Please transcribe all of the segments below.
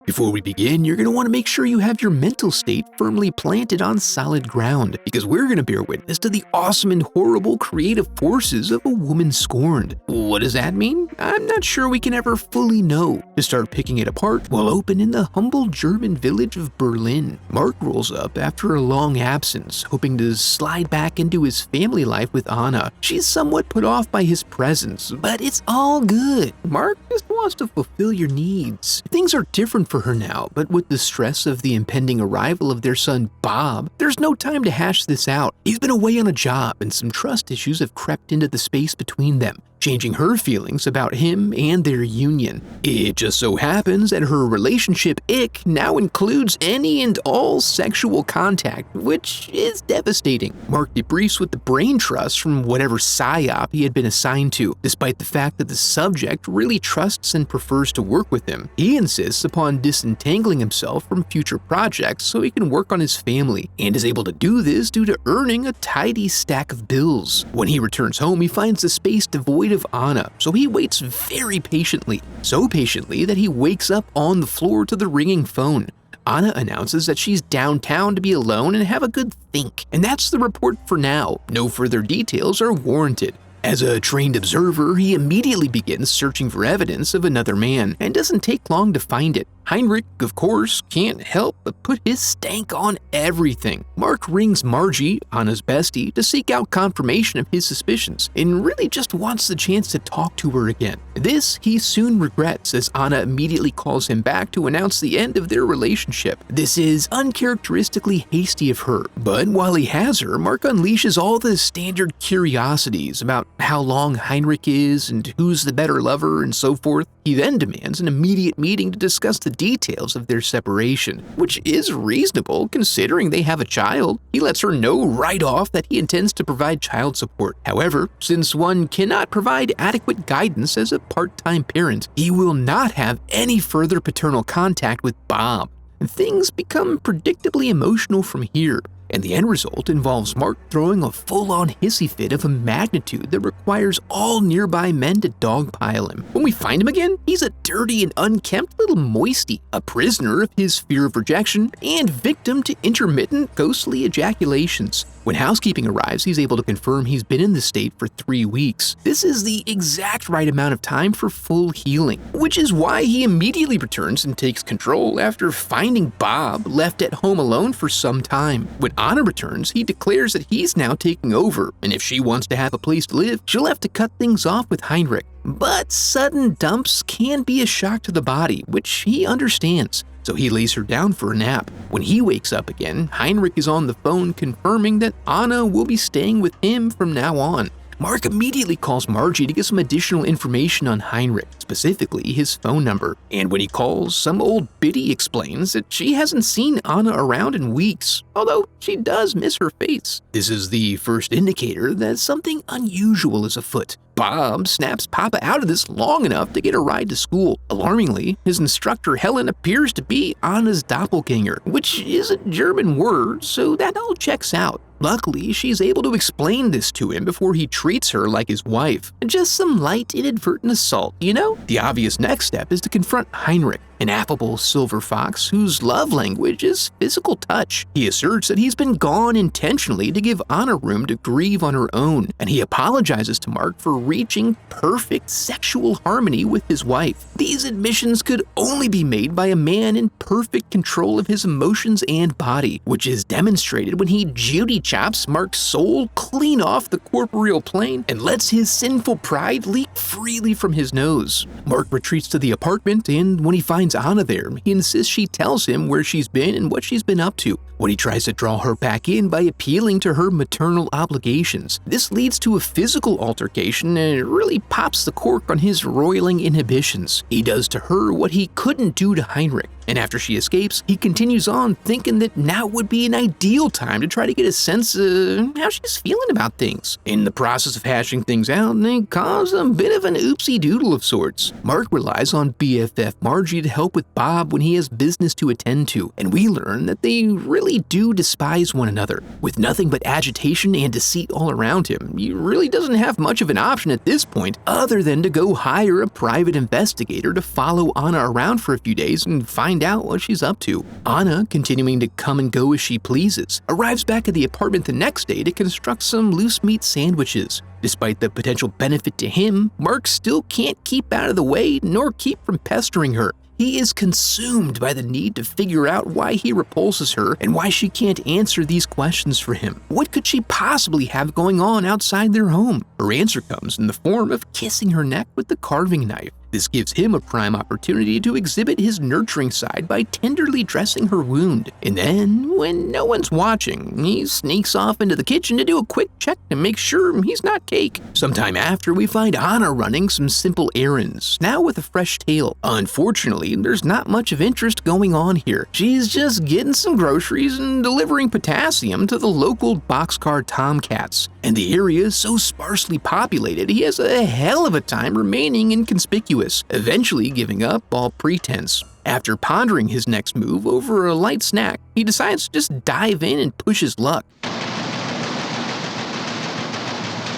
Before we begin, you're going to want to make sure you have your mental state firmly planted on solid ground, because we're going to bear witness to the awesome and horrible creative forces of a woman scorned. What does that mean? I'm not sure we can ever fully know. To start picking it apart, we'll open in the humble German village of Berlin. Mark rolls up after a long absence, hoping to slide back into his family life with Anna. She's somewhat put off by his presence, but it's all good. Mark just wants to fulfill your needs. Things are different for her now, but with the stress of the impending arrival of their son Bob, there's no time to hash this out. He's been away on a job, and some trust issues have crept into the space between them, changing her feelings about him and their union. It just so happens that her relationship ick now includes any and all sexual contact, which is devastating. Mark debriefs with the brain trust from whatever psyop he had been assigned to, despite the fact that the subject really trusts and prefers to work with him. He insists upon disentangling himself from future projects so he can work on his family, and is able to do this due to earning a tidy stack of bills. When he returns home, he finds the space devoid of Anna, so he waits very patiently. So patiently that he wakes up on the floor to the ringing phone. Anna announces that she's downtown to be alone and have a good think, and that's the report for now. No further details are warranted. As a trained observer, he immediately begins searching for evidence of another man, and doesn't take long to find it. Heinrich, of course, can't help but put his stank on everything. Mark rings Margie, Anna's bestie, to seek out confirmation of his suspicions, and really just wants the chance to talk to her again. This he soon regrets, as Anna immediately calls him back to announce the end of their relationship. This is uncharacteristically hasty of her, but while he has her, Mark unleashes all the standard curiosities about how long Heinrich is and who's the better lover and so forth. He then demands an immediate meeting to discuss the details of their separation, which is reasonable considering they have a child. He lets her know right off that he intends to provide child support. However, since one cannot provide adequate guidance as a part-time parent, he will not have any further paternal contact with Bob. Things become predictably emotional from here, and the end result involves Mark throwing a full-on hissy fit of a magnitude that requires all nearby men to dogpile him. When we find him again, he's a dirty and unkempt little moisty, a prisoner of his fear of rejection, and victim to intermittent ghostly ejaculations. When housekeeping arrives, he's able to confirm he's been in this state for 3 weeks. This is the exact right amount of time for full healing, which is why he immediately returns and takes control after finding Bob left at home alone for some time. When Anna returns, he declares that he's now taking over, and if she wants to have a place to live, she'll have to cut things off with Heinrich. But sudden dumps can be a shock to the body, which he understands, so he lays her down for a nap. When he wakes up again, Heinrich is on the phone confirming that Anna will be staying with him from now on. Mark immediately calls Margie to get some additional information on Heinrich, specifically his phone number. And when he calls, some old biddy explains that she hasn't seen Anna around in weeks, although she does miss her face. This is the first indicator that something unusual is afoot. Bob snaps Papa out of this long enough to get a ride to school. Alarmingly, his instructor Helen appears to be Anna's doppelganger, which is a German word, so that all checks out. Luckily, she's able to explain this to him before he treats her like his wife. Just some light inadvertent assault, you know? The obvious next step is to confront Heinrich, an affable silver fox whose love language is physical touch. He asserts that he's been gone intentionally to give Anna room to grieve on her own, and he apologizes to Mark for reaching perfect sexual harmony with his wife. These admissions could only be made by a man in perfect control of his emotions and body, which is demonstrated when he Judy chops Mark's soul clean off the corporeal plane and lets his sinful pride leak freely from his nose. Mark retreats to the apartment, and when he finds Anna there, he insists she tells him where she's been and what she's been up to. When he tries to draw her back in by appealing to her maternal obligations, this leads to a physical altercation, and it really pops the cork on his roiling inhibitions. He does to her what he couldn't do to Heinrich, and after she escapes, he continues on thinking that now would be an ideal time to try to get a sense of how she's feeling about things. In the process of hashing things out, they cause a bit of an oopsie-doodle of sorts. Mark relies on BFF Margie to help with Bob when he has business to attend to, and we learn that they really do despise one another. With nothing but agitation and deceit all around him, he really doesn't have much of an option at this point other than to go hire a private investigator to follow Anna around for a few days and find find out what she's up to. Anna, continuing to come and go as she pleases, arrives back at the apartment the next day to construct some loose meat sandwiches. Despite the potential benefit to him, Mark still can't keep out of the way nor keep from pestering her. He is consumed by the need to figure out why he repulses her and why she can't answer these questions for him. What could she possibly have going on outside their home? Her answer comes in the form of kissing her neck with the carving knife. This gives him a prime opportunity to exhibit his nurturing side by tenderly dressing her wound. And then, when no one's watching, he sneaks off into the kitchen to do a quick check to make sure he's not cake. Sometime after, we find Anna running some simple errands, now with a fresh tail. Unfortunately, there's not much of interest going on here. She's just getting some groceries and delivering potassium to the local boxcar tomcats. And the area is so sparsely populated, he has a hell of a time remaining inconspicuous, eventually giving up all pretense. After pondering his next move over a light snack, he decides to just dive in and push his luck,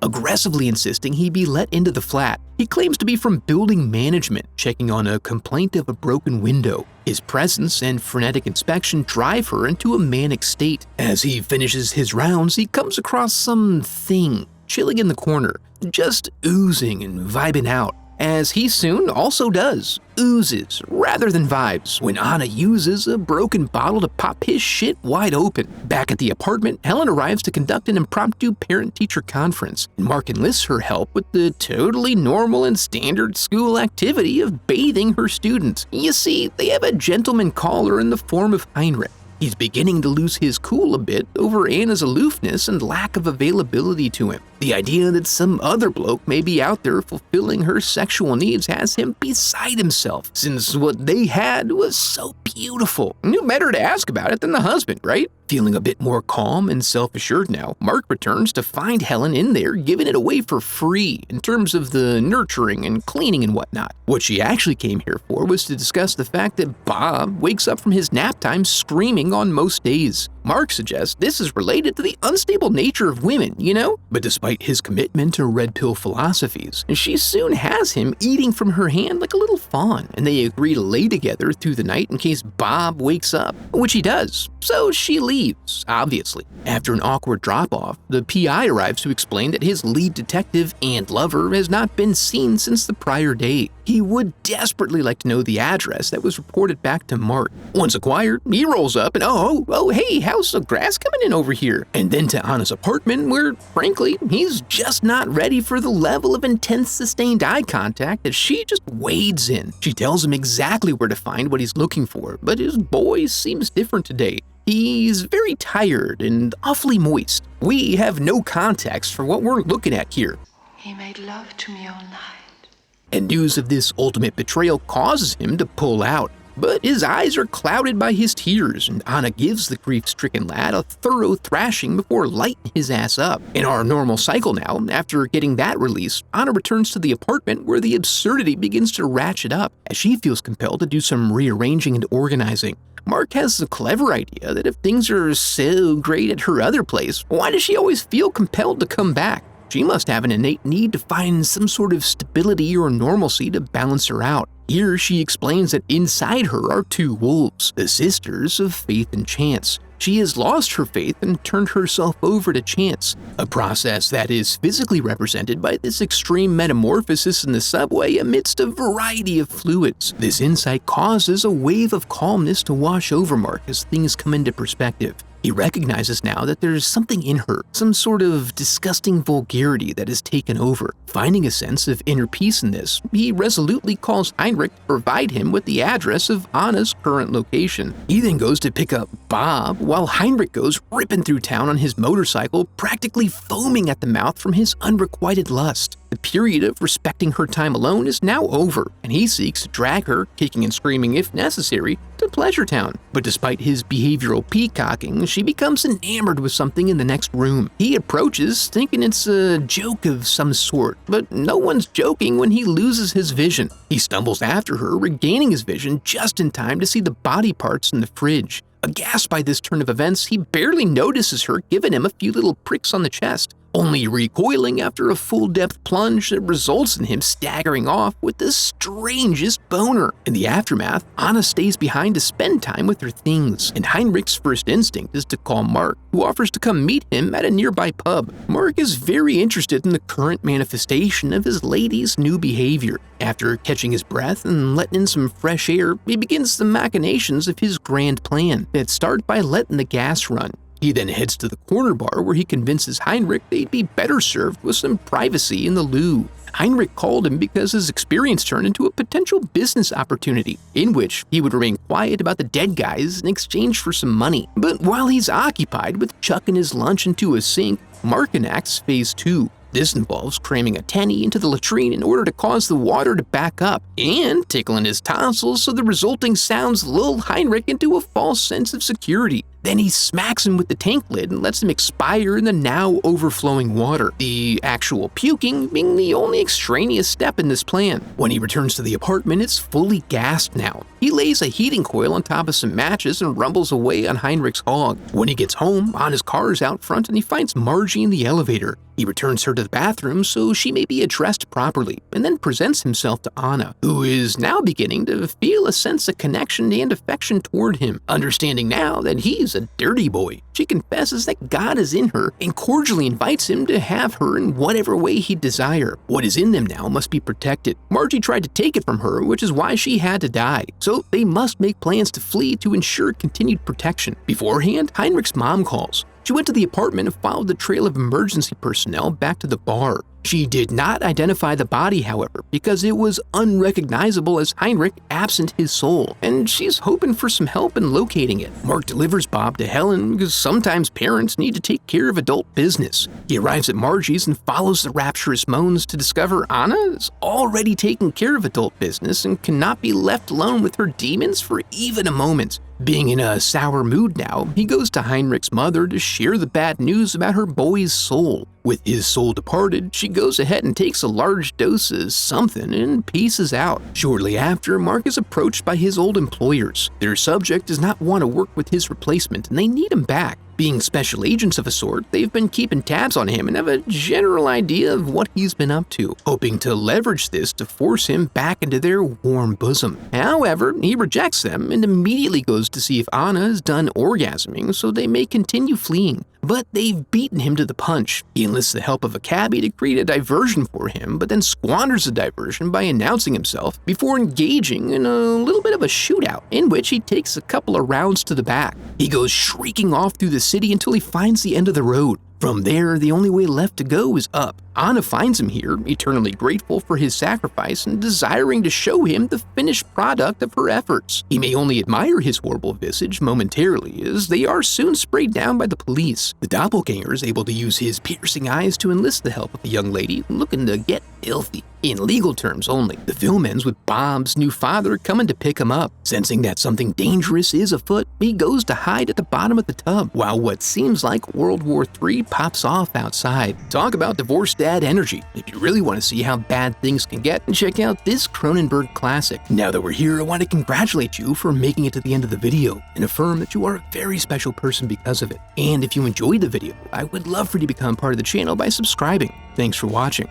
aggressively insisting he be let into the flat. He claims to be from building management, checking on a complaint of a broken window. His presence and frenetic inspection drive her into a manic state. As he finishes his rounds, he comes across something chilling in the corner, just oozing and vibing out, as he soon also does, oozes rather than vibes, when Anna uses a broken bottle to pop his shit wide open. Back at the apartment, Helen arrives to conduct an impromptu parent-teacher conference, and Mark enlists her help with the totally normal and standard school activity of bathing her student. You see, they have a gentleman caller in the form of Heinrich. He's beginning to lose his cool a bit over Anna's aloofness and lack of availability to him. The idea that some other bloke may be out there fulfilling her sexual needs has him beside himself, since what they had was so beautiful. Who better to ask about it than the husband, right? Feeling a bit more calm and self-assured now, Mark returns to find Helen in there giving it away for free in terms of the nurturing and cleaning and whatnot. What she actually came here for was to discuss the fact that Bob wakes up from his nap time screaming on most days. Mark suggests this is related to the unstable nature of women, you know? But despite his commitment to red pill philosophies, she soon has him eating from her hand like a little fawn, and they agree to lay together through the night in case Bob wakes up, which he does. So she leaves, obviously. After an awkward drop-off, the PI arrives to explain that his lead detective and lover has not been seen since the prior day. He would desperately like to know the address that was reported back to Mark. Once acquired, he rolls up and hey, how's the grass coming in over here? And then to Anna's apartment where, frankly, he's just not ready for the level of intense sustained eye contact that she just wades in. She tells him exactly where to find what he's looking for, but his boy seems different today. He's very tired and awfully moist. We have no context for what we're looking at here. He made love to me all night. And news of this ultimate betrayal causes him to pull out. But his eyes are clouded by his tears, and Anna gives the grief-stricken lad a thorough thrashing before lighting his ass up. In our normal cycle now, after getting that release, Anna returns to the apartment where the absurdity begins to ratchet up, as she feels compelled to do some rearranging and organizing. Mark has the clever idea that if things are so great at her other place, why does she always feel compelled to come back? She must have an innate need to find some sort of stability or normalcy to balance her out. Here she explains that inside her are two wolves, the sisters of Faith and Chance. She has lost her faith and turned herself over to chance, a process that is physically represented by this extreme metamorphosis in the subway amidst a variety of fluids. This insight causes a wave of calmness to wash over Mark as things come into perspective. He recognizes now that there's something in her, some sort of disgusting vulgarity that has taken over. Finding a sense of inner peace in this, he resolutely calls Heinrich to provide him with the address of Anna's current location. He then goes to pick up Bob, while Heinrich goes ripping through town on his motorcycle, practically foaming at the mouth from his unrequited lust. The period of respecting her time alone is now over, and he seeks to drag her, kicking and screaming if necessary, to Pleasure Town. But despite his behavioral peacocking, she becomes enamored with something in the next room. He approaches, thinking it's a joke of some sort, but no one's joking when he loses his vision. He stumbles after her, regaining his vision just in time to see the body parts in the fridge. Aghast by this turn of events, he barely notices her, giving him a few little pricks on the chest. only recoiling after a full-depth plunge that results in him staggering off with the strangest boner. In the aftermath, Anna stays behind to spend time with her things, and Heinrich's first instinct is to call Mark, who offers to come meet him at a nearby pub. Mark is very interested in the current manifestation of his lady's new behavior. After catching his breath and letting in some fresh air, he begins the machinations of his grand plan that start by letting the gas run. He then heads to the corner bar where he convinces Heinrich they'd be better served with some privacy in the loo. Heinrich called him because his experience turned into a potential business opportunity, in which he would remain quiet about the dead guys in exchange for some money. But while he's occupied with chucking his lunch into a sink, Mark enacts Phase 2. This involves cramming a tenny into the latrine in order to cause the water to back up, and tickling his tonsils so the resulting sounds lull Heinrich into a false sense of security. Then he smacks him with the tank lid and lets him expire in the now overflowing water, the actual puking being the only extraneous step in this plan. When he returns to the apartment, it's fully gassed now. He lays a heating coil on top of some matches and rumbles away on Heinrich's hog. When he gets home, Anna's car is out front and he finds Margie in the elevator. He returns her to the bathroom so she may be addressed properly, and then presents himself to Anna, who is now beginning to feel a sense of connection and affection toward him. Understanding now that he's a dirty boy, she confesses that God is in her and cordially invites him to have her in whatever way he'd desire. What is in them now must be protected. Margie tried to take it from her, which is why she had to die. So they must make plans to flee to ensure continued protection. Beforehand, Heinrich's mom calls. She went to the apartment and followed the trail of emergency personnel back to the bar. She did not identify the body, however, because it was unrecognizable as Heinrich absent his soul, and she's hoping for some help in locating it. Mark delivers Bob to Helen because sometimes parents need to take care of adult business. He arrives at Margie's and follows the rapturous moans to discover Anna is already taking care of adult business and cannot be left alone with her demons for even a moment. Being in a sour mood now, he goes to Heinrich's mother to share the bad news about her boy's soul. With his soul departed, she goes ahead and takes a large dose of something and pieces out. Shortly after, Mark is approached by his old employers. Their subject does not want to work with his replacement and they need him back. Being special agents of a sort, they've been keeping tabs on him and have a general idea of what he's been up to, hoping to leverage this to force him back into their warm bosom. However, he rejects them and immediately goes to see if Anna is done orgasming so they may continue fleeing. But they've beaten him to the punch. He enlists the help of a cabbie to create a diversion for him, but then squanders the diversion by announcing himself before engaging in a little bit of a shootout, in which he takes a couple of rounds to the back. He goes shrieking off through the city until he finds the end of the road. From there, the only way left to go is up. Anna finds him here, eternally grateful for his sacrifice and desiring to show him the finished product of her efforts. He may only admire his horrible visage momentarily, as they are soon sprayed down by the police. The doppelganger is able to use his piercing eyes to enlist the help of a young lady looking to get filthy. In legal terms only, the film ends with Bob's new father coming to pick him up. Sensing that something dangerous is afoot, he goes to hide at the bottom of the tub, while what seems like World War III pops off outside. Talk about divorced dad energy. If you really want to see how bad things can get, check out this Cronenberg classic. Now that we're here, I want to congratulate you for making it to the end of the video and affirm that you are a very special person because of it. And if you enjoyed the video, I would love for you to become part of the channel by subscribing. Thanks for watching.